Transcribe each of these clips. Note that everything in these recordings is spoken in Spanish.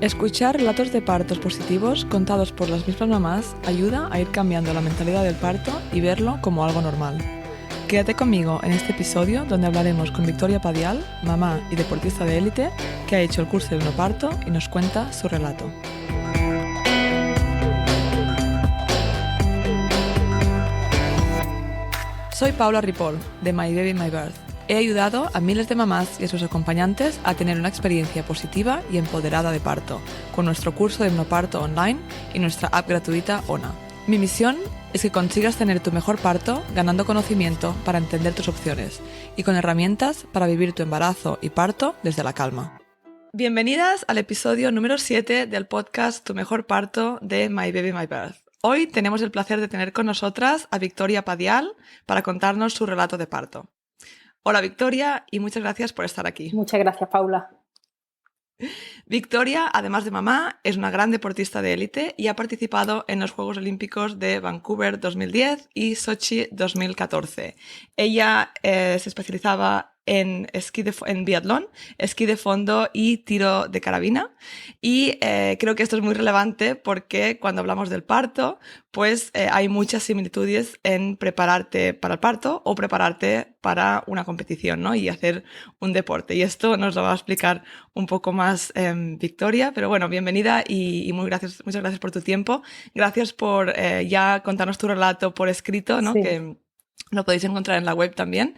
Escuchar relatos de partos positivos contados por las mismas mamás ayuda a ir cambiando la mentalidad del parto y verlo como algo normal. Quédate conmigo en este episodio donde hablaremos con Victoria Padial, mamá y deportista de élite, que ha hecho el curso de hipnoparto y nos cuenta su relato. Soy Paula Ripoll, de My Baby My Birth. He ayudado a miles de mamás y a sus acompañantes a tener una experiencia positiva y empoderada de parto, con nuestro curso de hipnoparto online y nuestra app gratuita ONA. Mi misión es que consigas tener tu mejor parto ganando conocimiento para entender tus opciones y con herramientas para vivir tu embarazo y parto desde la calma. Bienvenidas al episodio número 7 del podcast Tu mejor parto de My Baby My Birth. Hoy tenemos el placer de tener con nosotras a Victoria Padial para contarnos su relato de parto. Hola Victoria y muchas gracias por estar aquí. Muchas gracias, Paula. Victoria, además de mamá, es una gran deportista de élite y ha participado en los Juegos Olímpicos de Vancouver 2010 y Sochi 2014. Ella se especializaba en biatlón, esquí de fondo y tiro de carabina. Y creo que esto es muy relevante porque cuando hablamos del parto, pues hay muchas similitudes en prepararte para el parto o prepararte para una competición, ¿no? Y hacer un deporte. Y esto nos lo va a explicar un poco más Victoria. Pero bueno, bienvenida y muchas gracias por tu tiempo. Gracias por ya contarnos tu relato por escrito, ¿no? Sí. Que lo podéis encontrar en la web también,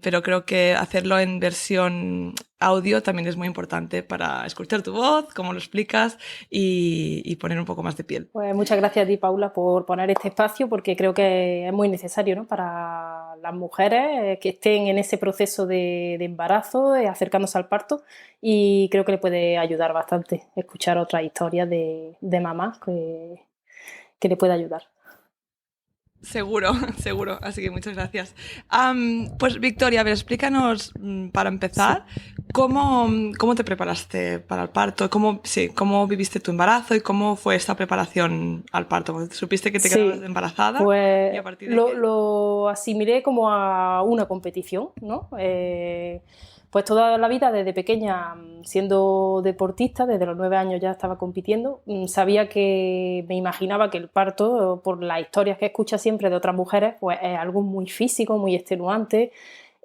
pero creo que hacerlo en versión audio también es muy importante para escuchar tu voz, cómo lo explicas y poner un poco más de piel. Pues muchas gracias a ti, Paula, por poner este espacio porque creo que es muy necesario, ¿no? Para las mujeres que estén en ese proceso de embarazo, acercándose al parto, y creo que le puede ayudar bastante escuchar otras historias de mamás que le puede ayudar. Seguro, seguro. Así que muchas gracias. Pues Victoria, a ver, explícanos para empezar, sí. ¿Cómo te preparaste para el parto? ¿Cómo viviste tu embarazo y cómo fue esta preparación al parto? ¿Supiste que te quedabas embarazada? Pues y a partir de lo asimilé como a una competición, ¿no? Pues toda la vida, desde pequeña, siendo deportista, desde los 9 años ya estaba compitiendo, sabía que me imaginaba que el parto, por las historias que escuchas siempre de otras mujeres, pues es algo muy físico, muy extenuante.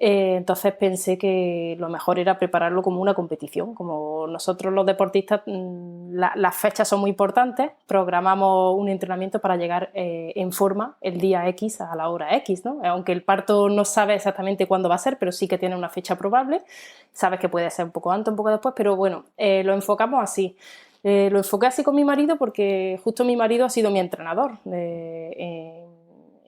Entonces pensé que lo mejor era prepararlo como una competición. Como nosotros los deportistas, las fechas son muy importantes, programamos un entrenamiento para llegar en forma el día X a la hora X, ¿no? Aunque el parto no sabe exactamente cuándo va a ser, pero sí que tiene una fecha probable. Sabes que puede ser un poco antes, un poco después, pero bueno, lo enfocamos así. Lo enfoqué así con mi marido porque justo mi marido ha sido mi entrenador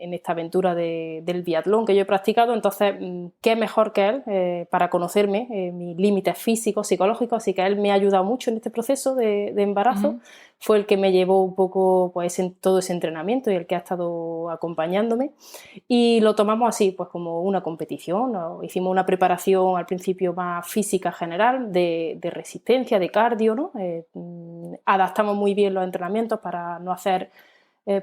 en esta aventura del biatlón que yo he practicado. Entonces, qué mejor que él para conocerme, mis límites físicos, psicológicos, así que él me ha ayudado mucho en este proceso de embarazo. Uh-huh. Fue el que me llevó un poco pues, en todo ese entrenamiento y el que ha estado acompañándome, y lo tomamos así, pues como una competición, ¿no? Hicimos una preparación al principio más física general, de resistencia, de cardio, ¿no? Adaptamos muy bien los entrenamientos para no hacer...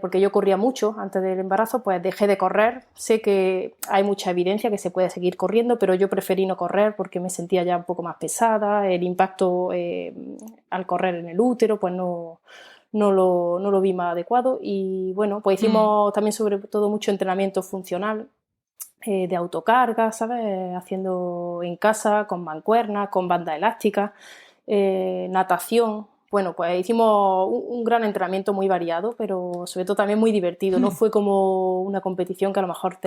porque yo corría mucho antes del embarazo, pues dejé de correr. Sé que hay mucha evidencia que se puede seguir corriendo, pero yo preferí no correr porque me sentía ya un poco más pesada. El impacto al correr en el útero pues no lo vi más adecuado. Y bueno, pues hicimos también sobre todo mucho entrenamiento funcional, de autocarga, ¿sabes? Haciendo en casa, con mancuernas, con banda elástica, natación. Bueno, pues hicimos un gran entrenamiento muy variado, pero sobre todo también muy divertido. No fue como una competición que a lo mejor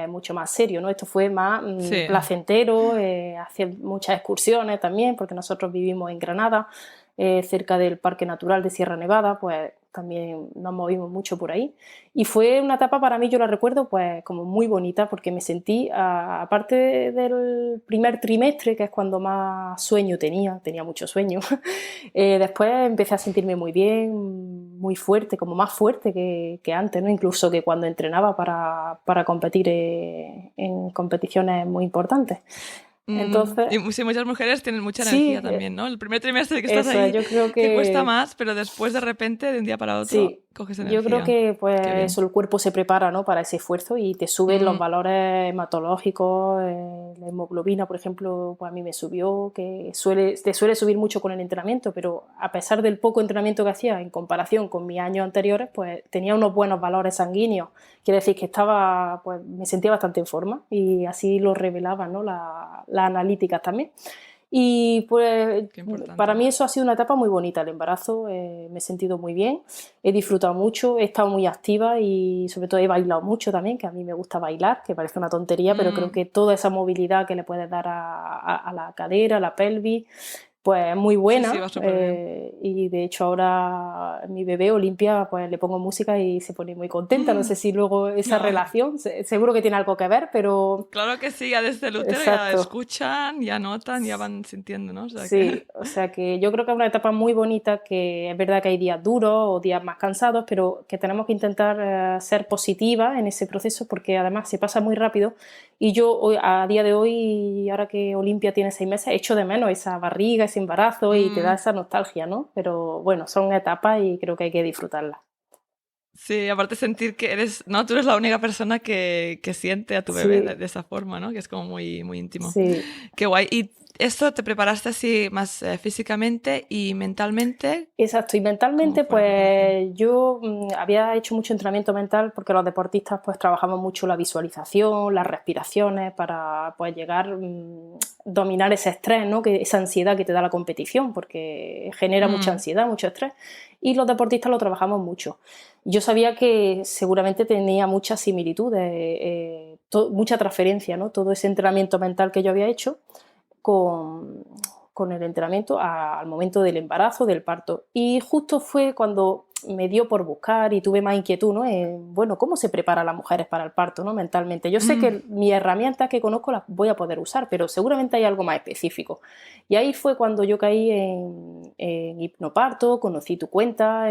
mucho más serio, ¿no? Esto fue más placentero, hacía muchas excursiones también, porque nosotros vivimos en Granada, cerca del Parque Natural de Sierra Nevada, pues también nos movimos mucho por ahí. Y fue una etapa, para mí, yo la recuerdo pues como muy bonita, porque me sentí, aparte del primer trimestre, que es cuando más sueño tenía mucho sueño, después empecé a sentirme muy bien, muy fuerte, como más fuerte que antes, ¿no? Incluso que cuando entrenaba para competir en competiciones muy importantes. Entonces, y sí, muchas mujeres tienen mucha energía también, ¿no? El primer trimestre que estás ahí, yo creo que te cuesta más, pero después de repente, de un día para otro... Sí, coges Yo creo energía. que pues Qué bien. eso, el cuerpo se prepara, ¿no?, para ese esfuerzo y te suben los Mm, valores hematológicos, la hemoglobina, por ejemplo, pues a mí me subió, te suele subir mucho con el entrenamiento, pero a pesar del poco entrenamiento que hacía en comparación con mis años anteriores, pues tenía unos buenos valores sanguíneos. Quiere decir que pues me sentía bastante en forma y así lo revelaban, ¿no?, las analíticas también. Y pues qué para importante. mí eso ha sido una etapa muy bonita, el embarazo, me he sentido muy bien, he disfrutado mucho, he estado muy activa y sobre todo he bailado mucho también, que a mí me gusta bailar, que parece una tontería, pero creo Mm, que toda esa movilidad que le puedes dar a la cadera, a la pelvis, pues muy sí, sí, buena. va súper bien. Y de hecho ahora mi bebé Olimpia, pues le pongo música y se pone muy contenta. No sé si luego esa Ay, relación, seguro que tiene algo que ver, pero claro que sí, ya desde el útero ya exacto. escuchan, ya notan, ya van sintiendo, ¿no? O sea que... Sí, o sea que yo creo que es una etapa muy bonita, que es verdad que hay días duros o días más cansados, pero que tenemos que intentar ser positivas en ese proceso porque además se pasa muy rápido y yo hoy, a día de hoy, ahora que Olimpia tiene 6 meses, echo de menos esa barriga, ese embarazo y te da Mm, esa nostalgia, ¿no? Pero bueno, son etapas y creo que hay que disfrutarlas. sí, aparte sentir que eres, no, tú eres la única persona que siente a tu bebé Sí, de esa forma, ¿no? Que es como muy, muy íntimo. sí. Qué guay. ¿Y esto te preparaste así más físicamente y mentalmente? Exacto, y ¿Cómo mentalmente fue la preparación? pues yo había hecho mucho entrenamiento mental porque los deportistas pues trabajamos mucho la visualización, las respiraciones para pues llegar dominar ese estrés, ¿no?, esa ansiedad que te da la competición porque genera mucha Mm, ansiedad, mucho estrés y los deportistas lo trabajamos mucho. Yo sabía que seguramente tenía muchas similitudes, mucha transferencia, ¿no?, todo ese entrenamiento mental que yo había hecho con, con el entrenamiento al momento del embarazo, del parto. Y justo fue cuando me dio por buscar y tuve más inquietud, ¿no? Bueno, ¿cómo se prepara a las mujeres para el parto, ¿no?, mentalmente? Yo sé mm, que mis herramientas que conozco las voy a poder usar, pero seguramente hay algo más específico. Y ahí fue cuando yo caí en hipnoparto, conocí tu cuenta,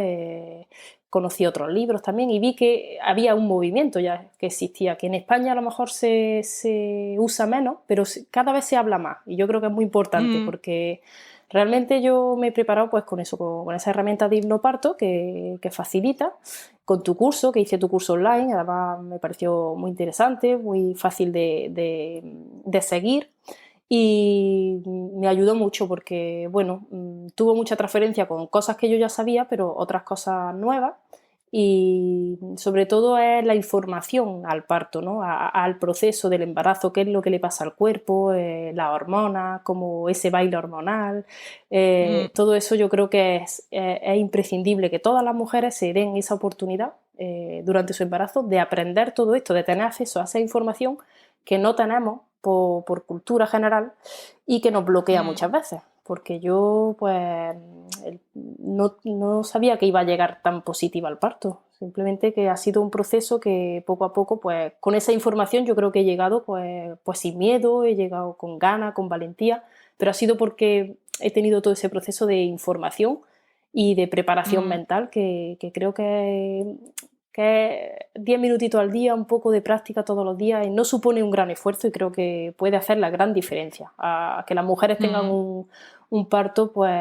conocí otros libros también y vi que había un movimiento ya que existía, que en España a lo mejor se usa menos, pero cada vez se habla más y yo creo que es muy importante mm, porque realmente yo me he preparado pues con eso, con esa herramienta de hipnoparto que facilita, con tu curso, que hice tu curso online, además me pareció muy interesante, muy fácil de seguir y me ayudó mucho porque, bueno, tuvo mucha transferencia con cosas que yo ya sabía, pero otras cosas nuevas y sobre todo es la información al parto, ¿no?, al proceso del embarazo, qué es lo que le pasa al cuerpo, las hormonas, como ese baile hormonal, mm, todo eso yo creo que es imprescindible que todas las mujeres se den esa oportunidad durante su embarazo de aprender todo esto, de tener acceso a esa información que no tenemos por cultura general y que nos bloquea mm. muchas veces. Porque yo, pues, no sabía que iba a llegar tan positiva al parto. Simplemente que ha sido un proceso que poco a poco, pues, con esa información yo creo que he llegado, pues sin miedo, he llegado con ganas, con valentía, pero ha sido porque he tenido todo ese proceso de información y de preparación Mm, mental que creo que 10 minutitos al día, un poco de práctica todos los días, y no supone un gran esfuerzo y creo que puede hacer la gran diferencia a que las mujeres tengan mm, un parto pues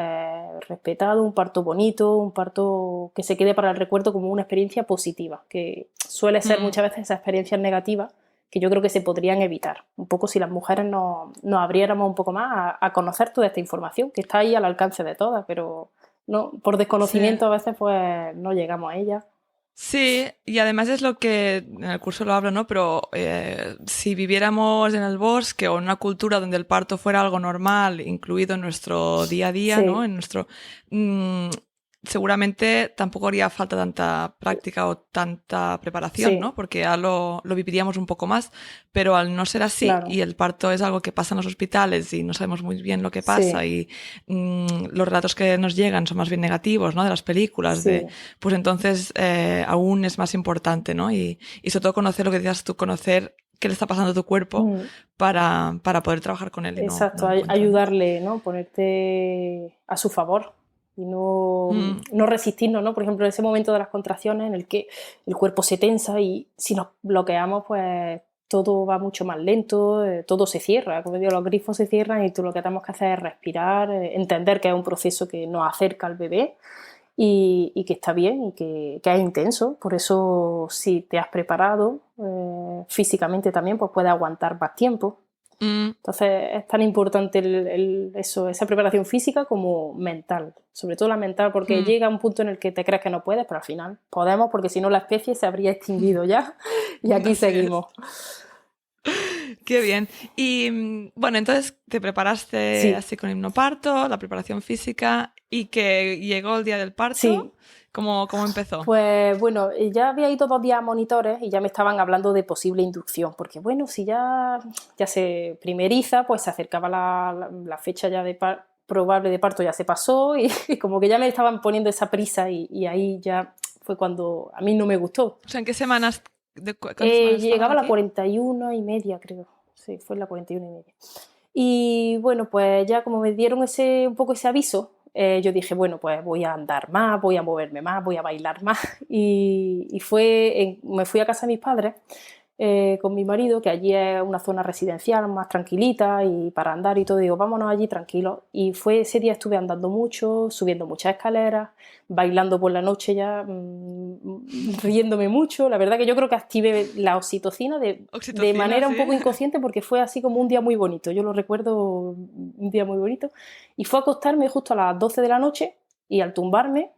respetado, un parto bonito, un parto que se quede para el recuerdo como una experiencia positiva, que suele ser mm. muchas veces esas experiencias negativas que yo creo que se podrían evitar. Un poco si las mujeres nos abriéramos un poco más a conocer toda esta información, que está ahí al alcance de todas, pero no, por Sí. desconocimiento a veces pues no llegamos a ella. Sí, y además es lo que en el curso lo hablo, ¿no? Pero si viviéramos en el bosque o en una cultura donde el parto fuera algo normal, incluido en nuestro día a día, ¿no? Sí, En nuestro, mm, seguramente tampoco haría falta tanta práctica o tanta preparación, sí, ¿no? Porque ya lo viviríamos un poco más, pero al no ser así claro, y el parto es algo que pasa en los hospitales y no sabemos muy bien lo que pasa sí, y los relatos que nos llegan son más bien negativos, ¿no? De las películas, sí. de pues entonces aún es más importante, ¿no? Y sobre todo conocer lo que decías tú, conocer qué le está pasando a tu cuerpo Mm. para poder trabajar con él y no Exacto, en contra, ¿no? ayudarle, ¿no? Ponerte a su favor y Mm, no resistirnos, ¿no? Por ejemplo, en ese momento de las contracciones en el que el cuerpo se tensa y si nos bloqueamos, pues todo va mucho más lento, todo se cierra, como digo, los grifos se cierran y tú lo que tenemos que hacer es respirar, entender que es un proceso que nos acerca al bebé y que está bien y que es intenso. Por eso, si te has preparado físicamente también, pues puedes aguantar más tiempo. Entonces es tan importante esa preparación física como mental, sobre todo la mental, porque llega un punto en el que te crees que no puedes, pero al final podemos, porque si no la especie se habría extinguido ya y aquí seguimos. Qué bien. Y bueno, entonces te preparaste así con hipnoparto, la preparación física, y que llegó el día del parto. Sí. ¿Cómo empezó? Pues bueno, ya había ido 2 días a monitores y ya me estaban hablando de posible inducción, porque bueno, si ya se primeriza, pues se acercaba la fecha ya probable de parto, ya se pasó y como que ya me estaban poniendo esa prisa y ahí ya fue cuando a mí no me gustó. O sea, ¿en qué semanas? Llegaba a la 41 y media, creo. Sí, fue la 41 y media. Y bueno, pues ya como me dieron un poco ese aviso, yo dije, bueno, pues voy a andar más, voy a moverme más, voy a bailar más. Y me fui a casa de mis padres con mi marido, que allí es una zona residencial más tranquilita y para andar y todo. Digo, vámonos allí tranquilos. Y ese día estuve andando mucho, subiendo muchas escaleras, bailando por la noche ya, riéndome mucho. La verdad que yo creo que activé la oxitocina de manera un poco inconsciente, porque fue así como un día muy bonito. Yo lo recuerdo un día muy bonito. Y fue a acostarme justo a las 12 de la noche y al tumbarme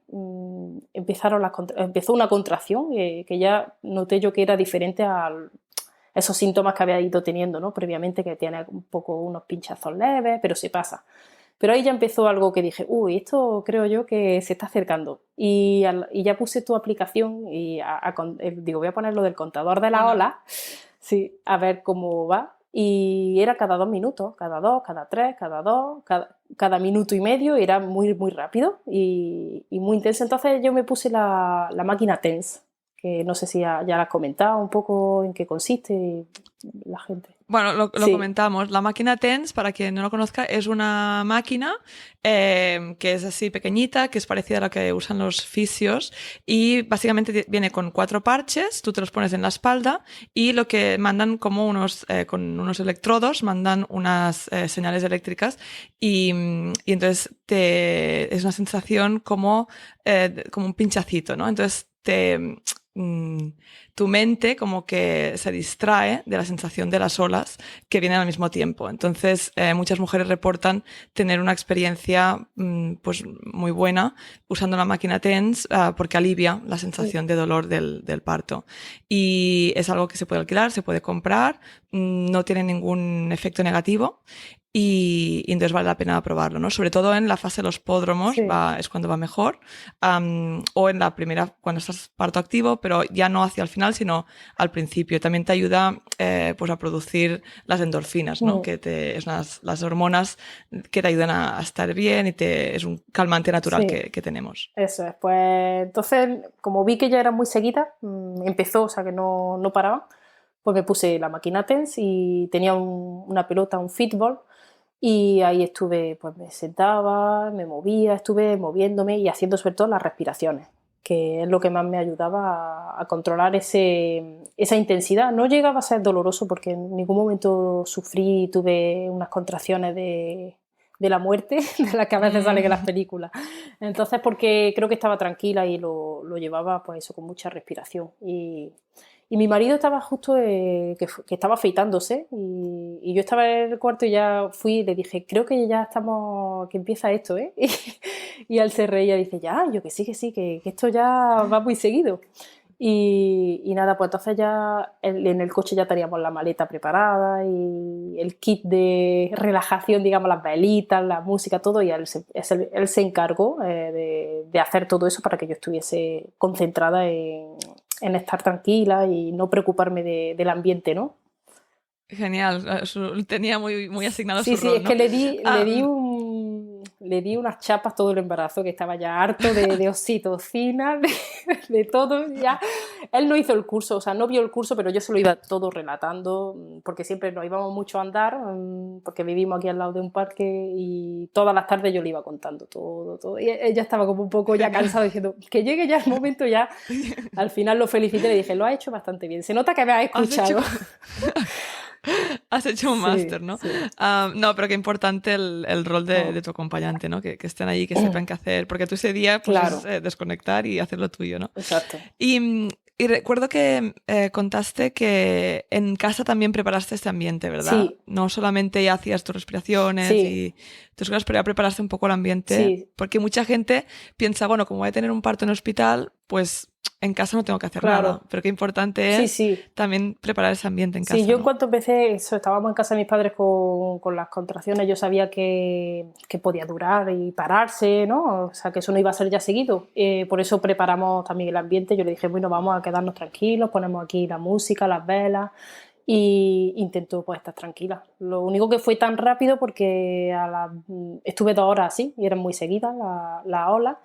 empezó una contracción que ya noté yo que era diferente a esos síntomas que había ido teniendo, ¿no? Previamente, que tiene un poco unos pinchazos leves, pero se pasa. Pero ahí ya empezó algo que dije, uy, esto creo yo que se está acercando. Y ya puse tu aplicación y digo, voy a poner lo del contador de la ola, sí, a ver cómo va. Y era cada 2 minutos, cada 2, cada 3, cada 2, cada minuto y medio, era muy, muy rápido y muy intenso. Entonces yo me puse la máquina TENS, que no sé si ya la has comentado un poco en qué consiste la gente. Bueno, lo comentamos. La máquina TENS, para quien no lo conozca, es una máquina que es así pequeñita, que es parecida a la que usan los fisios, y básicamente viene con 4 parches, tú te los pones en la espalda y lo que mandan como con unos electrodos, mandan unas señales eléctricas y entonces es una sensación como un pinchacito, ¿no? Entonces tu mente como que se distrae de la sensación de las olas que vienen al mismo tiempo. Entonces, muchas mujeres reportan tener una experiencia pues muy buena usando la máquina TENS porque alivia la sensación de dolor del parto. Y es algo que se puede alquilar, se puede comprar, no tiene ningún efecto negativo. Y entonces vale la pena probarlo, ¿no? Sobre todo en la fase de los pródromos es cuando va mejor, o en la primera, cuando estás parto activo, pero ya no hacia el final, sino al principio. También te ayuda pues a producir las endorfinas, ¿no? Que es las hormonas que te ayudan a estar bien y es un calmante natural que tenemos. Eso es, pues entonces, como vi que ya era muy seguida, empezó, o sea que no paraba, pues me puse la máquina TENS y tenía una pelota, un fitball. Y ahí estuve, pues me sentaba, me movía, estuve moviéndome y haciendo sobre todo las respiraciones, que es lo que más me ayudaba a controlar esa intensidad. No llegaba a ser doloroso porque en ningún momento sufrí, tuve unas contracciones de la muerte, de las que a veces salen en las películas. Entonces, porque creo que estaba tranquila y lo llevaba pues eso, con mucha respiración. Y mi marido estaba justo que estaba afeitándose y yo estaba en el cuarto y ya fui y le dije, creo que ya estamos, que empieza esto, ¿eh? Y él se reía y dice, ya, yo que sí, que esto ya va muy seguido. Y nada, pues entonces ya en el coche ya teníamos la maleta preparada y el kit de relajación, digamos, las velitas, la música, todo, y él se encargó de hacer todo eso para que yo estuviese concentrada en estar tranquila y no preocuparme del ambiente, ¿no? Genial, tenía muy asignado su rol, Sí, es ¿no? que le di unas chapas todo el embarazo, que estaba ya harto de oxitocina, de todo. Ya. Él no hizo el curso, o sea, no vio el curso, pero yo se lo iba todo relatando, porque siempre nos íbamos mucho a andar, porque vivimos aquí al lado de un parque y todas las tardes yo le iba contando todo. Y ella estaba como un poco ya cansada diciendo, que llegue ya el momento ya. Al final lo felicité y le dije, lo has hecho bastante bien, se nota que me has escuchado. Has hecho un Sí, máster, ¿no? sí. No, pero qué importante el rol Mm. de tu acompañante, ¿no? Que estén ahí, que sepan qué hacer, porque tú ese día pues es Claro, desconectar y hacer lo tuyo, ¿no? exacto. Y, y recuerdo que contaste que en casa también preparaste este ambiente, ¿verdad? Sí, No solamente ya hacías tus respiraciones sí, y tus cosas, pero ya preparaste un poco el ambiente, sí, porque mucha gente piensa, bueno, como voy a tener un parto en hospital, pues en casa no tengo que hacer nada, claro. pero qué importante Sí, es sí. también preparar ese ambiente en Sí, casa, yo en ¿no? cuanto empecé, eso, estábamos en casa de mis padres con las contracciones, yo sabía que podía durar y pararse, ¿no? O sea, que eso no iba a ser ya seguido. Por eso preparamos también el ambiente. Yo le dije, bueno, vamos a quedarnos tranquilos, ponemos aquí la música, las velas y intento pues estar tranquila. Lo único que fue tan rápido porque estuve 2 horas así y eran muy seguidas las olas,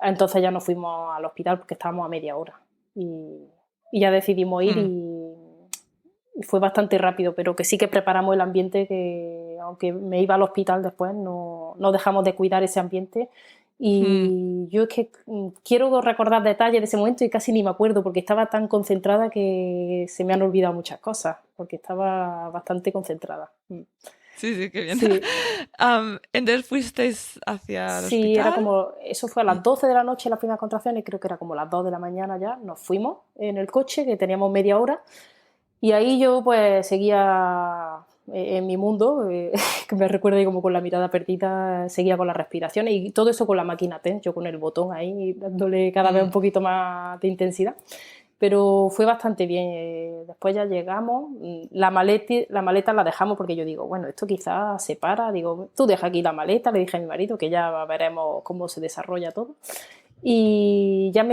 entonces ya nos fuimos al hospital porque estábamos a media hora y ya decidimos ir Mm, y fue bastante rápido, pero que sí que preparamos el ambiente, que aunque me iba al hospital después, no dejamos de cuidar ese ambiente. mm. Y yo es que quiero recordar detalles de ese momento y casi ni me acuerdo porque estaba tan concentrada que se me han olvidado muchas cosas, porque estaba bastante concentrada. Sí, sí, qué bien. Sí, Entonces fuisteis hacia el sí, era hospital. como, eso fue a Mm, las 12 de la noche las primeras contracciones, creo que era como las 2 de la mañana ya, nos fuimos en el coche, que teníamos media hora, y ahí yo pues seguía en mi mundo, que me recuerda ahí como con la mirada perdida, seguía con las respiraciones y todo eso con la máquina TENS, yo con el botón ahí dándole cada vez un mm. poquito más de intensidad. Pero fue bastante bien. Después ya llegamos, la maleta la dejamos porque yo digo, bueno, esto quizás se para, digo, tú deja aquí la maleta, le dije a mi marido que ya veremos cómo se desarrolla todo. Y ya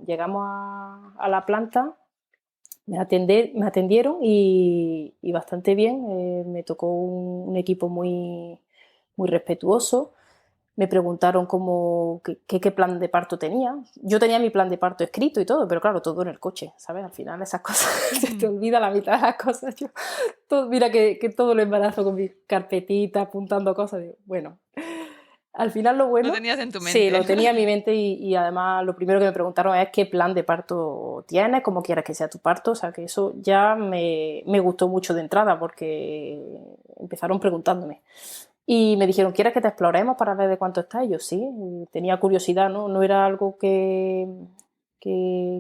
llegamos a la planta, me atendieron y bastante bien. Me tocó un equipo muy respetuoso. Me preguntaron qué plan de parto tenía. Yo tenía mi plan de parto escrito y todo, pero claro, todo en el coche, ¿sabes? Al final esas cosas se te olvida la mitad de las cosas. Mira que todo el embarazo con mi carpetita apuntando cosas. Bueno, al final lo Lo bueno, tenías en tu sí, mente. lo tenía en mi mente y además lo primero que me preguntaron es qué plan de parto tienes, cómo quieres que sea tu parto, o sea que eso ya me gustó mucho de entrada porque empezaron preguntándome. Y me dijeron, ¿quieres que te exploremos para ver de cuánto está? Y yo sí, y tenía curiosidad, ¿no? No era algo que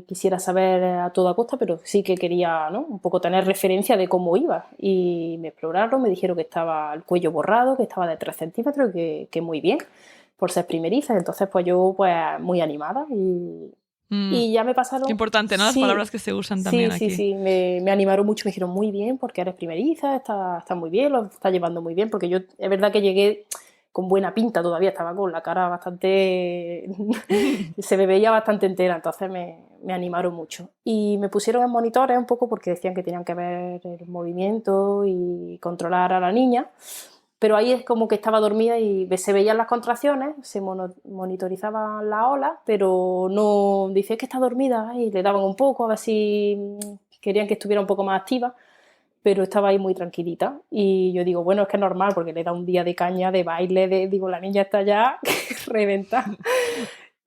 quisiera saber a toda costa, pero sí que quería, ¿no? Un poco tener referencia de cómo iba. Y me exploraron, me dijeron que estaba el cuello borrado, que estaba de 3 centímetros y que muy bien, por ser primeriza. Entonces, pues yo, pues muy animada Mm, y ya me qué pasaron, importante, ¿no? Las sí, palabras que se usan sí, también sí, aquí. sí, me animaron mucho, me dijeron muy bien porque eres primeriza, está muy bien, lo está llevando muy bien, porque yo es verdad que llegué con buena pinta todavía, estaba con la cara bastante, se me veía bastante entera, entonces me animaron mucho. Y me pusieron en monitores un poco porque decían que tenían que ver el movimiento y controlar a la niña, pero ahí es como que estaba dormida y se veían las contracciones, se monitorizaban las olas, pero no dice que está dormida y le daban un poco a ver si querían que estuviera un poco más activa, pero estaba ahí muy tranquilita y yo digo, bueno, es que es normal porque le da un día de caña, de baile, digo, la niña está ya reventada.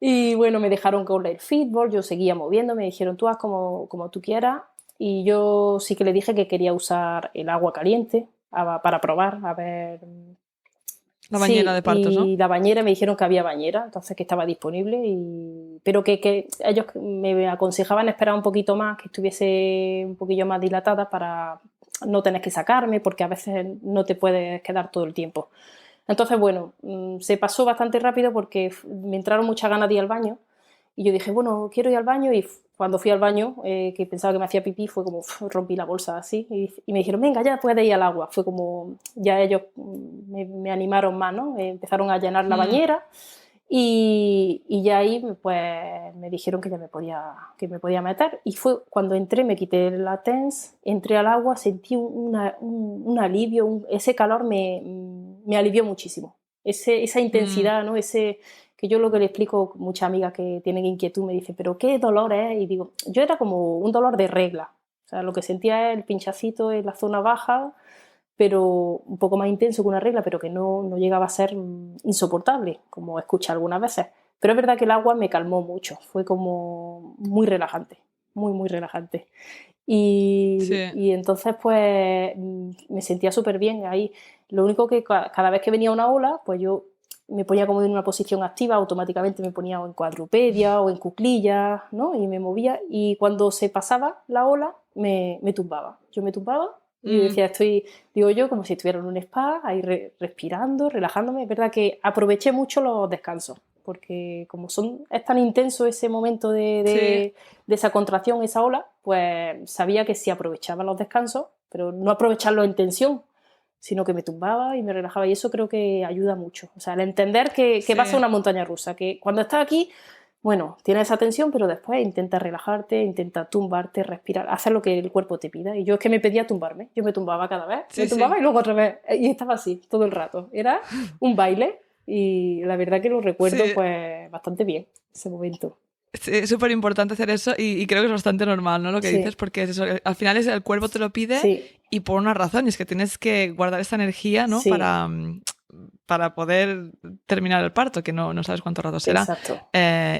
Y bueno, me dejaron con el fútbol, yo seguía moviendo, me dijeron, tú haz como tú quieras. Y yo sí que le dije que quería usar el agua caliente para probar, a ver. La bañera Sí, de partos, ¿no? y la bañera me dijeron que había bañera, entonces que estaba disponible, pero que ellos me aconsejaban esperar un poquito más, que estuviese un poquillo más dilatada para no tener que sacarme, porque a veces no te puedes quedar todo el tiempo. Entonces, bueno, se pasó bastante rápido porque me entraron muchas ganas de ir al baño y yo dije, bueno, quiero ir al baño y cuando fui al baño, que pensaba que me hacía pipí, fue como rompí la bolsa así y me dijeron, venga, ya puedes ir al agua. Fue como, ya ellos me animaron más, ¿no? Empezaron a llenar la Mm, bañera y ya ahí pues me dijeron que me podía meter y fue cuando entré, me quité la TENS, entré al agua, sentí un alivio, ese calor me alivió muchísimo. Esa mm, intensidad, ¿no? Que yo lo que le explico a muchas amigas que tienen inquietud me dicen, pero ¿qué dolor es? Y digo, yo era como un dolor de regla, o sea, lo que sentía es el pinchacito en la zona baja, pero un poco más intenso que una regla, pero que no llegaba a ser insoportable, como escuché algunas veces. Pero es verdad que el agua me calmó mucho, fue como muy relajante, muy relajante. Sí. Y entonces pues me sentía súper bien ahí. Lo único que cada vez que venía una ola, pues yo me ponía como en una posición activa, automáticamente me ponía o en cuadrupedia o en cuclillas, ¿no? Y me movía y cuando se pasaba la ola me tumbaba. Yo me tumbaba y Mm, decía, digo yo, como si estuviera en un spa, ahí respirando, relajándome. Es verdad que aproveché mucho los descansos, porque como es tan intenso ese momento sí, de esa contracción, esa ola, pues sabía que sí aprovechaba los descansos, pero no aprovecharlo en tensión, sino que me tumbaba y me relajaba, y eso creo que ayuda mucho. O sea, el entender que vas a sí. una montaña rusa, que cuando estás aquí, bueno, tienes esa tensión, pero después intenta relajarte, intenta tumbarte, respirar, hacer lo que el cuerpo te pida. Y yo es que me pedía tumbarme, yo me tumbaba cada vez, me Sí, tumbaba sí. y luego otra vez, y estaba así todo el rato. Era un baile y la verdad que lo recuerdo Sí, pues bastante bien, ese momento. sí, es súper importante hacer eso y creo que es bastante normal, ¿no? Lo que Sí, dices, porque es eso, al final es el cuerpo te lo pide sí, y por una razón, y es que tienes que guardar esa energía, ¿no? sí, Para poder terminar el parto, que no sabes cuánto rato será. exacto.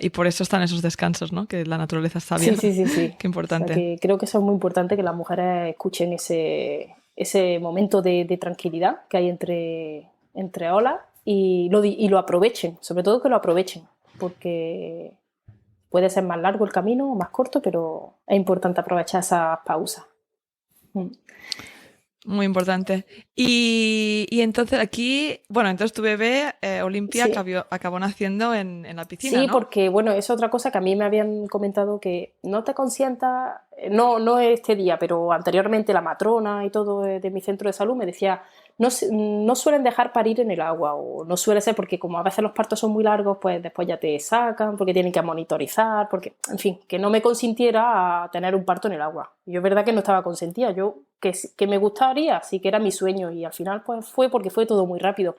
Y por eso están esos descansos, ¿no? Que la naturaleza es sabia. Sí, sí, sí, sí. Qué O sea, importante. que creo que eso es muy importante, que las mujeres escuchen ese momento de tranquilidad que hay entre olas y lo aprovechen, sobre todo que lo aprovechen, porque puede ser más largo el camino o más corto, pero es importante aprovechar esas pausas. Mm. Muy importante. Y entonces aquí, bueno, entonces tu bebé, Olimpia, Sí, acabó naciendo en la piscina, sí, ¿no? porque bueno, es otra cosa que a mí me habían comentado, que no te consientas, no este día, pero anteriormente la matrona y todo de mi centro de salud me decía, no suelen dejar parir en el agua, o no suele ser porque como a veces los partos son muy largos, pues después ya te sacan, porque tienen que monitorizar, porque, en fin, que no me consintiera a tener un parto en el agua. Yo es verdad que no estaba consentida, yo que me gustaría, sí que era mi sueño, y al final pues fue porque fue todo muy rápido.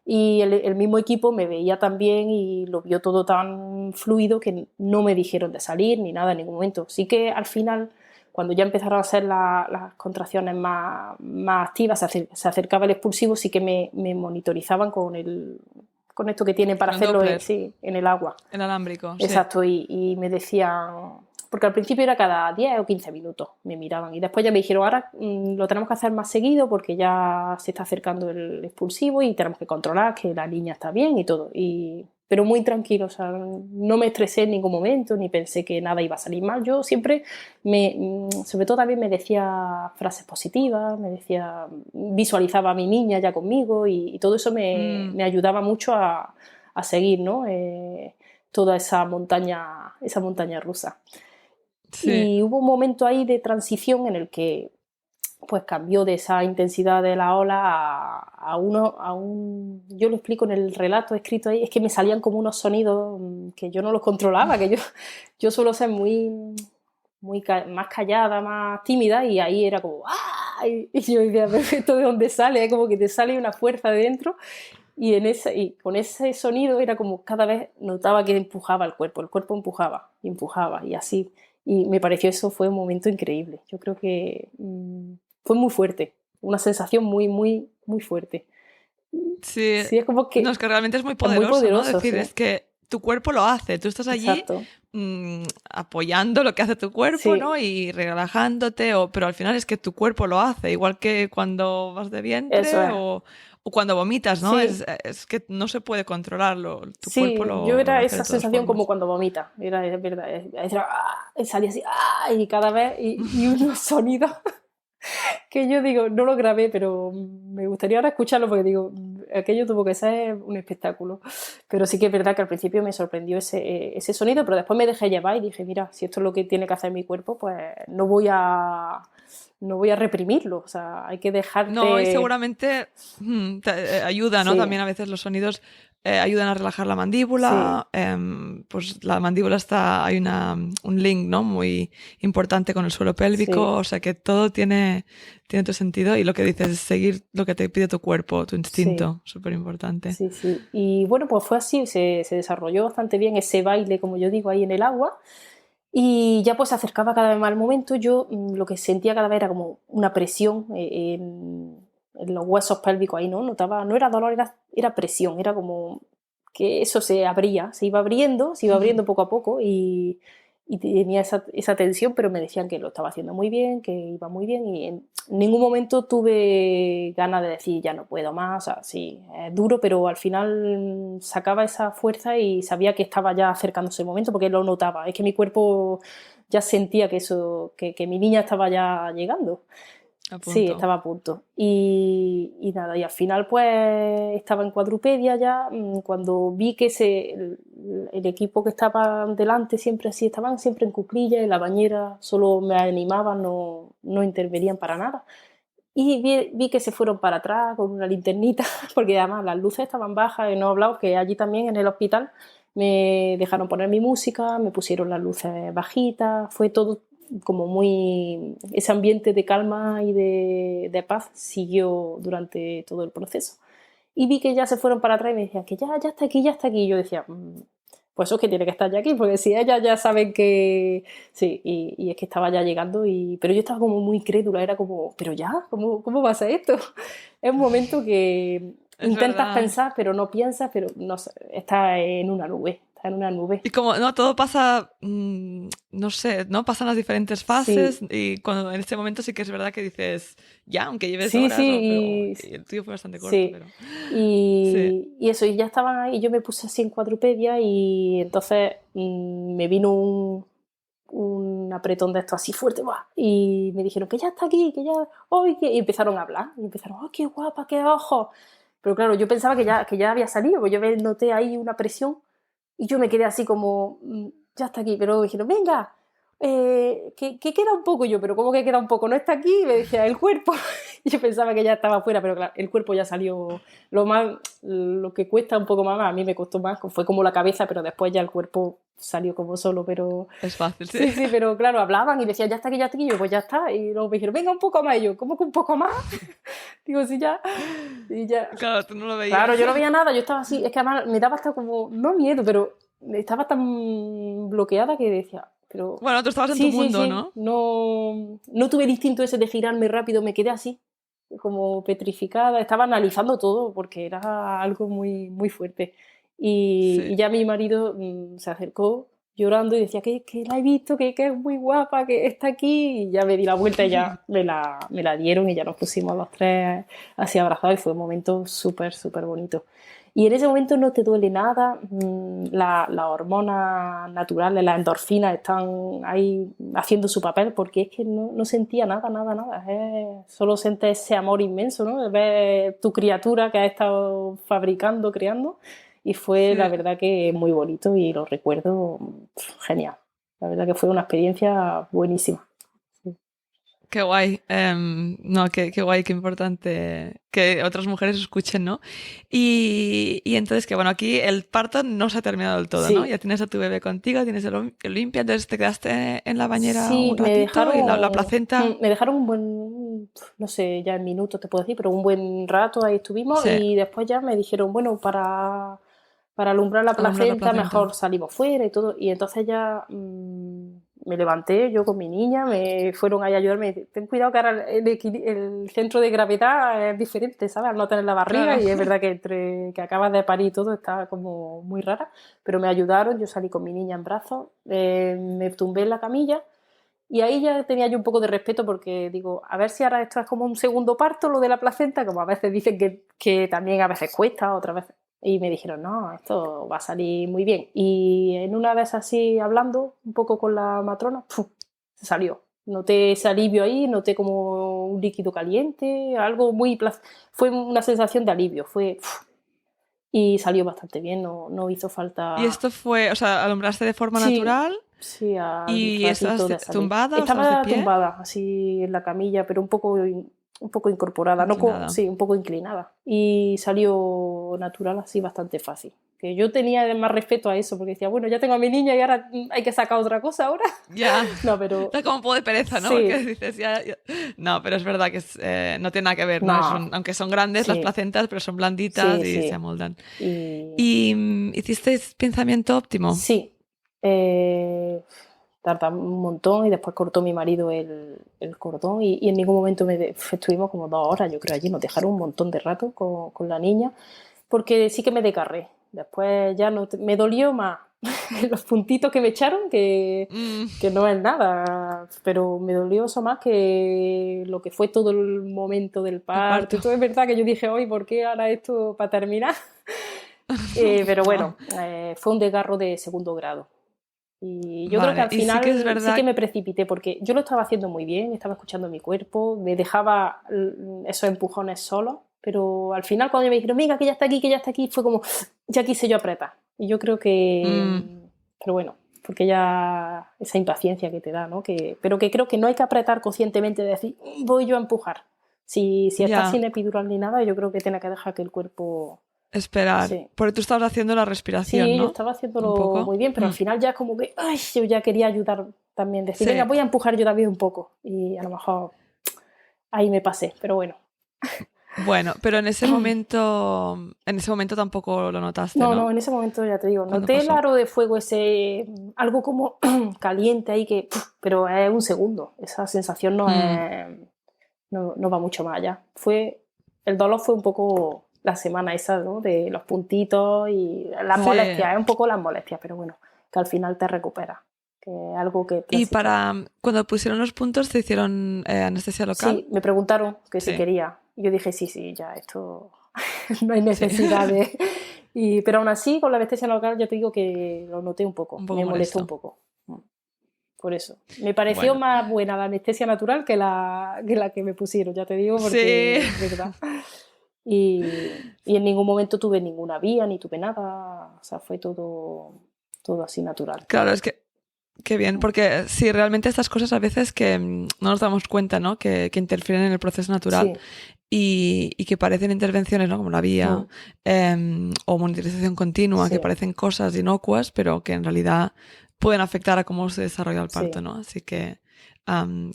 Y el mismo equipo me veía también y lo vio todo tan fluido que no me dijeron de salir ni nada en ningún momento. Sí que al final, cuando ya empezaron a ser las contracciones más activas, se acercaba el expulsivo, sí que me monitorizaban con esto que tienen para Con el hacerlo Doppler, sí, en el agua. el alámbrico, sí. Exacto, y me decían, porque al principio era cada 10 o 15 minutos, me miraban, y después ya me dijeron, ahora lo tenemos que hacer más seguido porque ya se está acercando el expulsivo y tenemos que controlar que la niña está bien y todo. Pero muy tranquilo, o sea, no me estresé en ningún momento, ni pensé que nada iba a salir mal. Yo siempre, sobre todo también me decía frases positivas, visualizaba a mi niña ya conmigo, y todo eso Mm, me ayudaba mucho a seguir, ¿no? Toda esa montaña rusa. sí. Y hubo un momento ahí de transición en el que pues cambió de esa intensidad de la ola yo lo explico en el relato escrito ahí, es que me salían como unos sonidos que yo no los controlaba, yo suelo ser más callada, más tímida, y ahí era como ¡ah! Y yo decía, ¿pero esto de dónde sale? Es como que te sale una fuerza de dentro, y con ese sonido era como cada vez notaba que empujaba el cuerpo empujaba y empujaba y así. Y me pareció, eso fue un momento increíble. Yo creo que fue muy fuerte, una sensación muy, muy, muy fuerte. Sí, Sí, es como no, que es que realmente es muy es muy poderoso, ¿no? poderoso, Decir, sí. es que tu cuerpo lo hace, tú estás allí Exacto. apoyando lo que hace tu cuerpo, ¿no? Sí, Y relajándote, pero al final es que tu cuerpo lo hace, igual que cuando vas de eso vientre es. o cuando vomitas, ¿no? Sí, Es que no se puede controlarlo, tu cuerpo sí, yo lo va era a hacer de esa todas sensación como formas. cuando vomita, es verdad, salía así, ¡ah! Y cada vez, y unos sonidos que yo digo, no lo grabé, pero me gustaría ahora escucharlo porque digo, aquello tuvo que ser un espectáculo. Pero sí que es verdad que al principio me sorprendió ese sonido, pero después me dejé llevar y dije, mira, si esto es lo que tiene que hacer mi cuerpo, pues no voy a reprimirlo, o sea, hay que No, y dejarte... seguramente ayuda, ¿no? Sí, También a veces los sonidos ayudan a relajar la sí, mandíbula. Pues la mandíbula hay un link, ¿no? Muy importante con el suelo pélvico. sí, O sea que todo tiene tu sentido. Y lo que dices es seguir lo que te pide tu cuerpo, tu sí. instinto. Súper importante. Sí, sí. Y bueno, pues fue así, se desarrolló bastante bien ese baile, como yo digo, ahí en el agua. Y ya pues se acercaba cada vez más el momento. Yo lo que sentía cada vez era como una presión en los huesos pélvicos ahí, ¿no? Notaba, no era dolor, era presión, era como que eso se abría, se iba abriendo poco a poco, tenía esa tensión, pero me decían que lo estaba haciendo muy bien, que iba muy bien y en ningún momento tuve ganas de decir ya no puedo más, o sea, sí, es duro, pero al final sacaba esa fuerza y sabía que estaba ya acercándose el momento porque lo notaba, es que mi cuerpo ya sentía que mi niña estaba ya llegando. A Sí, punto. estaba a punto. Y nada, y al final pues estaba en Cuadrupedia ya, cuando vi que el equipo que estaba delante siempre así, estaban siempre en cuclillas, en la bañera, solo me animaban, no intervenían para nada. Y vi que se fueron para atrás con una linternita, porque además las luces estaban bajas, y no he hablado que allí también en el hospital me dejaron poner mi música, me pusieron las luces bajitas, fue todo como muy... Ese ambiente de calma y de paz siguió durante todo el proceso. Y vi que ya se fueron para atrás y me decían que ya está aquí, ya está aquí. Y yo decía, pues eso es que tiene que estar ya aquí, porque si ellas ya saben que... Sí, y es que estaba ya llegando, pero yo estaba como muy crédula, era como, pero ya, ¿cómo va a ser esto? Es un momento que Es intentas verdad. pensar, pero no piensas, pero no sé, está en una nube, está en una nube. Y como, no, todo pasa, no sé, ¿no? Pasan las diferentes fases Sí, y cuando en este momento sí que es verdad que dices, ya, aunque lleves sí, horas, pero sí, y el tuyo fue bastante corto, sí. pero sí, Y eso, y ya estaban ahí, yo me puse así en Cuadrupedia y entonces me vino un apretón de esto así fuerte, ¡buah! Y me dijeron que ya está aquí, que ya, hoy y empezaron a hablar, y empezaron, ¡oh, qué guapa, qué ojos! Pero claro, yo pensaba que ya había salido, pues yo noté ahí una presión y yo me quedé así como, ya está aquí, pero dijeron, venga, que queda un poco yo, pero ¿cómo que queda un poco? No está aquí, y me decía, el cuerpo. Y yo pensaba que ya estaba fuera, pero claro, el cuerpo ya salió. Lo que cuesta un poco más, a mí me costó más, fue como la cabeza, pero después ya el cuerpo salió como solo, pero es fácil, sí. sí, sí, pero claro, hablaban y decían, ya está aquí, y yo, pues ya está, y luego me dijeron, venga, un poco más, y yo, ¿cómo que un poco más? Digo, sí, ya, y ya. Claro, tú no lo Claro, veías. yo no veía nada, yo estaba así, es que además me daba hasta como, no miedo, pero estaba tan bloqueada que decía, pero Bueno, tú estabas en tu sí, sí, mundo, sí, ¿no? no tuve el instinto ese de girarme rápido, me quedé así, como petrificada, estaba analizando todo porque era algo muy, muy fuerte. Y Sí. ya mi marido se acercó llorando y decía que la he visto, que es muy guapa, que está aquí, y ya me di la vuelta y ya me la dieron y ya nos pusimos los tres así abrazados y fue un momento súper, súper bonito. Y en ese momento no te duele nada, las hormonas naturales, las endorfinas están ahí haciendo su papel porque es que no sentía nada, nada, nada. Solo sientes ese amor inmenso, ¿no? De ver tu criatura que has estado fabricando, creando y fue la Sí. verdad que muy bonito y lo recuerdo genial. La verdad que fue una experiencia buenísima. Sí. Qué guay. No, qué guay, qué importante que otras mujeres escuchen, ¿no? Y entonces, que bueno, aquí el parto no se ha terminado del todo, ¿no? Sí, Ya tienes a tu bebé contigo, tienes el Olimpia, entonces te quedaste en la bañera sí, un ratito y la placenta. me dejaron un buen, no sé, ya en minutos te puedo decir, pero un buen rato ahí estuvimos Sí, y después ya me dijeron, bueno, para alumbrar la alumbrar la placenta placenta. mejor salimos fuera y todo. Y entonces ya me levanté yo con mi niña, me fueron ahí a ayudarme. Ten cuidado que ahora el centro de gravedad es diferente, ¿sabes? Al no tener la barriga Claro. y es verdad que entre que acabas de parir y todo está como muy rara, pero me ayudaron, yo salí con mi niña en brazos, me tumbé en la camilla y ahí ya tenía yo un poco de respeto porque digo, a ver si ahora esto es como un segundo parto, lo de la placenta, como a veces dicen que también a veces cuesta, otras veces. Y me dijeron, no, esto va a salir muy bien. Y en una vez así, hablando un poco con la matrona, ¡puf! Se salió. Noté ese alivio ahí, noté como un líquido caliente, algo muy... Fue una sensación de alivio, fue... ¡puf! Y salió bastante bien, no hizo Y falta... esto fue, o sea, alumbraste de forma Sí, natural sí, al y ratito estabas de salir. tumbada o estabas de Estaba pie, tumbada así en la camilla, pero un poco incorporada, no inclinada. sí, un poco inclinada. Y salió natural así bastante fácil. Que yo tenía más respeto a eso, porque decía, bueno, ya tengo a mi niña y ahora hay que sacar otra cosa ahora. Ya, No, pero da como un poco de pereza, ¿no? Porque sí, dices, ya. No, pero es verdad que no tiene nada que ver, ¿no? no, Aunque son grandes las sí, placentas, pero son blanditas sí, y se sí. amoldan. Y ¿Y hicisteis pensamiento óptimo? sí, tarda un montón y después cortó mi marido el cordón y en ningún momento estuvimos como 2 horas, yo creo, allí, nos dejaron un montón de rato con la niña, porque sí que me desgarré. Después ya no me dolió más los puntitos que me echaron, que no es nada, pero me dolió eso más que lo que fue todo el momento del parto. Todo es verdad que yo dije, hoy, ¿por qué ahora esto para terminar? Pero bueno, fue un desgarro de segundo grado. Y yo creo que al final sí que me precipité, porque yo lo estaba haciendo muy bien, estaba escuchando mi cuerpo, me dejaba esos empujones solos, pero al final cuando me dijeron, venga, que ya está aquí, fue como, ya quise yo apretar. Y yo creo que, pero bueno, porque ya esa impaciencia que te da, ¿no? Pero que creo que no hay que apretar conscientemente de decir, voy yo a empujar. Si estás sin epidural ni nada, yo creo que tienes que dejar que el cuerpo... Esperar, sí. Porque tú estabas haciendo la respiración, sí, ¿no? Yo estaba haciéndolo muy bien, pero al final ya es como que, ay, yo ya quería ayudar también, decir, venga, voy a empujar yo también un poco, y a lo mejor ahí me pasé, pero bueno. Bueno, pero en ese momento tampoco lo notaste, ¿no? No, en ese momento ya te digo, noté el aro de fuego ese, algo como caliente ahí que, pero es un segundo, esa sensación no va mucho más allá. El dolor fue un poco la semana esa, ¿no? De los puntitos y las molestias, es un poco las molestias, pero bueno, que al final te recuperas, que es algo que... ¿Y cuando pusieron los puntos te hicieron anestesia local? Sí, me preguntaron que si quería, y yo dije sí, ya esto no hay necesidad de... Pero aún así, con la anestesia local ya te digo que lo noté un poco me molestó un poco. Por eso. Me pareció más buena la anestesia natural que la que me pusieron, ya te digo, porque es verdad. Y en ningún momento tuve ninguna vía, ni tuve nada, o sea, fue todo así natural. Claro, es que qué bien, porque sí, realmente estas cosas a veces que no nos damos cuenta, ¿no? Que interfieren en el proceso natural y que parecen intervenciones, ¿no? Como la vía o monitorización continua, que parecen cosas inocuas, pero que en realidad pueden afectar a cómo se desarrolla el parto, ¿no? Así que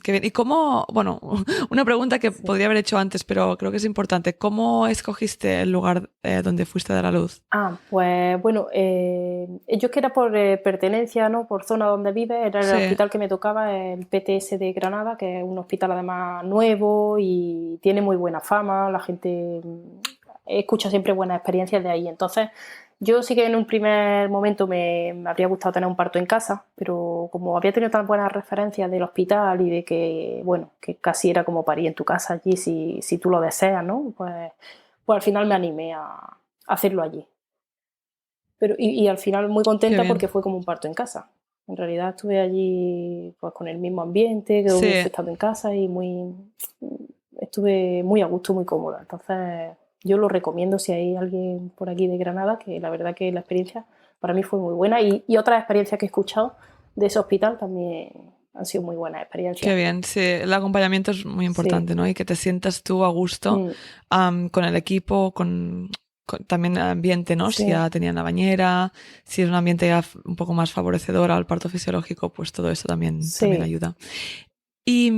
qué bien. Y cómo, bueno, una pregunta que podría haber hecho antes, pero creo que es importante. ¿Cómo escogiste el lugar donde fuiste a dar a luz? Pues bueno, yo que era por pertenencia, ¿no? Por zona donde vive, era el hospital que me tocaba, el PTS de Granada, que es un hospital además nuevo y tiene muy buena fama, la gente escucha siempre buenas experiencias de ahí. Entonces, yo sí que en un primer momento me habría gustado tener un parto en casa, pero como había tenido tan buenas referencias del hospital y de que, bueno, que casi era como parir en tu casa allí si tú lo deseas, ¿no? Pues al final me animé a hacerlo allí. Y al final muy contenta porque fue como un parto en casa. En realidad estuve allí pues con el mismo ambiente que hubiese estado en casa y estuve muy a gusto, muy cómoda. Entonces yo lo recomiendo si hay alguien por aquí de Granada, que la verdad que la experiencia para mí fue muy buena y otras experiencias que he escuchado de ese hospital también han sido muy buenas experiencias. Qué bien, sí, el acompañamiento es muy importante, ¿no? Y que te sientas tú a gusto con el equipo, con también el ambiente, ¿no? Si ya tenían la bañera, si es un ambiente ya un poco más favorecedor al parto fisiológico, pues todo eso también ayuda. Y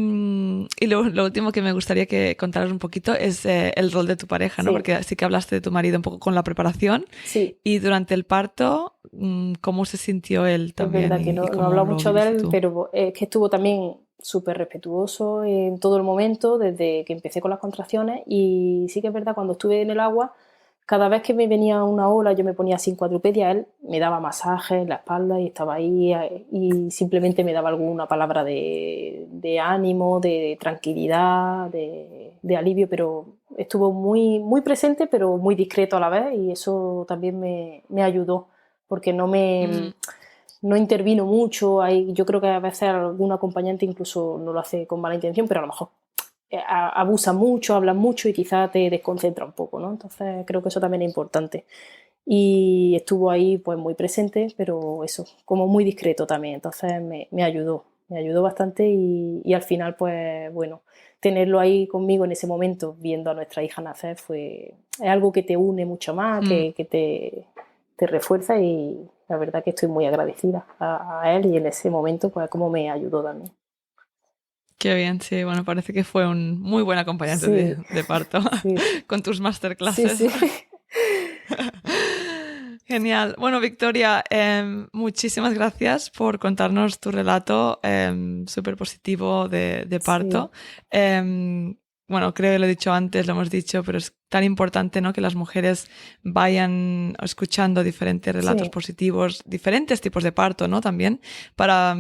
lo último que me gustaría que contaras un poquito es el rol de tu pareja, ¿no? Porque sí que hablaste de tu marido un poco con la preparación y durante el parto, ¿cómo se sintió él también? Es verdad que no he hablado mucho de él, pero es que estuvo también súper respetuoso en todo el momento, desde que empecé con las contracciones, y sí que es verdad, cuando estuve en el agua, cada vez que me venía una ola, yo me ponía sin cuadrupedia, él me daba masajes en la espalda y estaba ahí y simplemente me daba alguna palabra de ánimo, de tranquilidad, de alivio, pero estuvo muy, muy presente, pero muy discreto a la vez, y eso también me ayudó, porque no intervino mucho. Yo creo que a veces algún acompañante incluso no lo hace con mala intención, pero a lo mejor abusa mucho, habla mucho y quizá te desconcentra un poco, ¿no? Entonces creo que eso también es importante. Y estuvo ahí pues muy presente, pero eso, como muy discreto también. Entonces me ayudó bastante y al final pues bueno, tenerlo ahí conmigo en ese momento, viendo a nuestra hija nacer, es algo que te une mucho más, que te refuerza, y la verdad que estoy muy agradecida a él, y en ese momento pues como me ayudó también. Qué bien, sí, bueno, parece que fue un muy buen acompañante de parto con tus masterclasses. Sí. Genial. Bueno, Victoria, muchísimas gracias por contarnos tu relato súper positivo de parto. Bueno, creo que lo he dicho antes, lo hemos dicho, pero es tan importante, ¿no? Que las mujeres vayan escuchando diferentes relatos positivos, diferentes tipos de parto, ¿no? También, para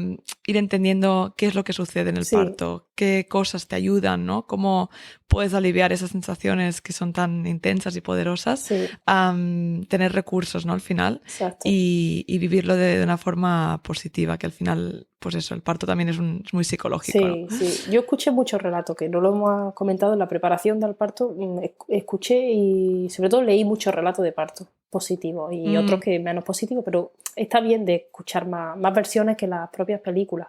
ir entendiendo qué es lo que sucede en el parto, qué cosas te ayudan, ¿no? Cómo puedes aliviar esas sensaciones que son tan intensas y poderosas, tener recursos, ¿no? Al final, y vivirlo de una forma positiva, que al final, pues eso, el parto también es muy psicológico, ¿no? Sí. Yo escuché muchos relatos, que no lo hemos comentado en la preparación del parto, escuché y sobre todo leí muchos relatos de parto positivos y otros que menos positivos, pero está bien de escuchar más versiones que las propias películas,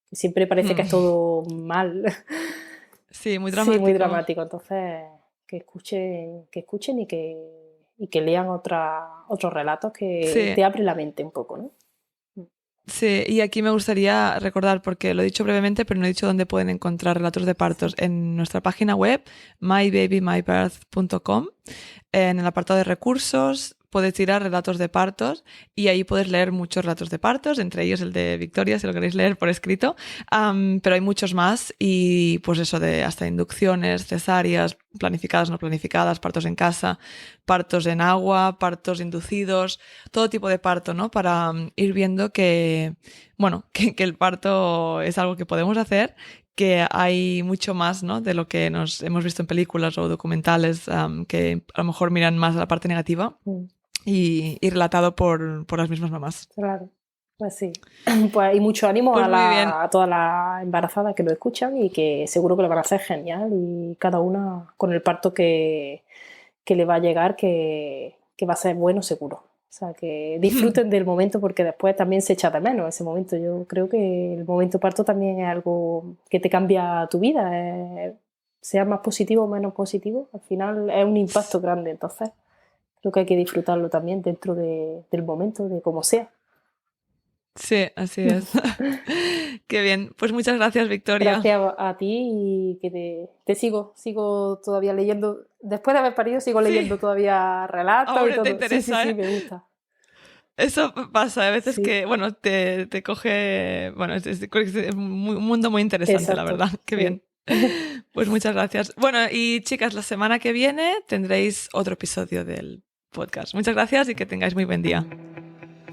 que siempre parece que es todo mal. Sí, muy dramático. Sí, muy dramático, entonces que escuchen y que lean otros relatos que te abren la mente un poco, ¿no? Sí, y aquí me gustaría recordar, porque lo he dicho brevemente, pero no he dicho dónde pueden encontrar relatos de partos. En nuestra página web, mybabymybirth.com, en el apartado de recursos, puedes ir a relatos de partos y ahí puedes leer muchos relatos de partos, entre ellos el de Victoria, si lo queréis leer por escrito, pero hay muchos más y pues eso de hasta inducciones, cesáreas, planificadas, no planificadas, partos en casa, partos en agua, partos inducidos, todo tipo de parto, ¿no? Para ir viendo que, bueno, que el parto es algo que podemos hacer, que hay mucho más, ¿no? De lo que nos hemos visto en películas o documentales que a lo mejor miran más a la parte negativa y relatado por las mismas mamás. Claro, pues sí. Pues, y mucho ánimo pues a todas las embarazadas que lo escuchan y que seguro que lo van a hacer genial y cada una con el parto que le va a llegar que va a ser bueno seguro. O sea, que disfruten del momento porque después también se echa de menos ese momento. Yo creo que el momento parto también es algo que te cambia tu vida. Sea más positivo o menos positivo, al final es un impacto grande. Entonces, creo que hay que disfrutarlo también dentro del momento, de como sea. Sí, así es. Qué bien. Pues muchas gracias, Victoria. Gracias a ti y que te sigo todavía leyendo. Después de haber parido sigo leyendo todavía relatos ahora y todo. Te interesa, sí, me gusta. Eso pasa, a veces que, bueno, te coge, bueno, es un mundo muy interesante, la verdad. Qué bien. Pues muchas gracias. Bueno, y chicas, la semana que viene tendréis otro episodio del podcast. Muchas gracias y que tengáis muy buen día.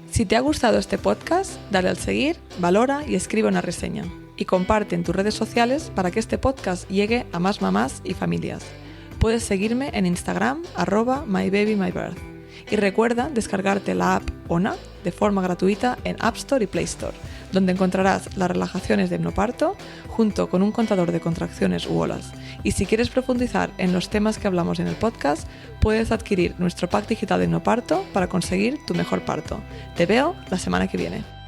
Si te ha gustado este podcast, dale al seguir, valora y escribe una reseña. Y comparte en tus redes sociales para que este podcast llegue a más mamás y familias. Puedes seguirme en Instagram, @mybabymybirth. Y recuerda descargarte la app ONA de forma gratuita en App Store y Play Store, donde encontrarás las relajaciones de hipnoparto junto con un contador de contracciones u olas. Y si quieres profundizar en los temas que hablamos en el podcast, puedes adquirir nuestro pack digital de hipnoparto para conseguir tu mejor parto. Te veo la semana que viene.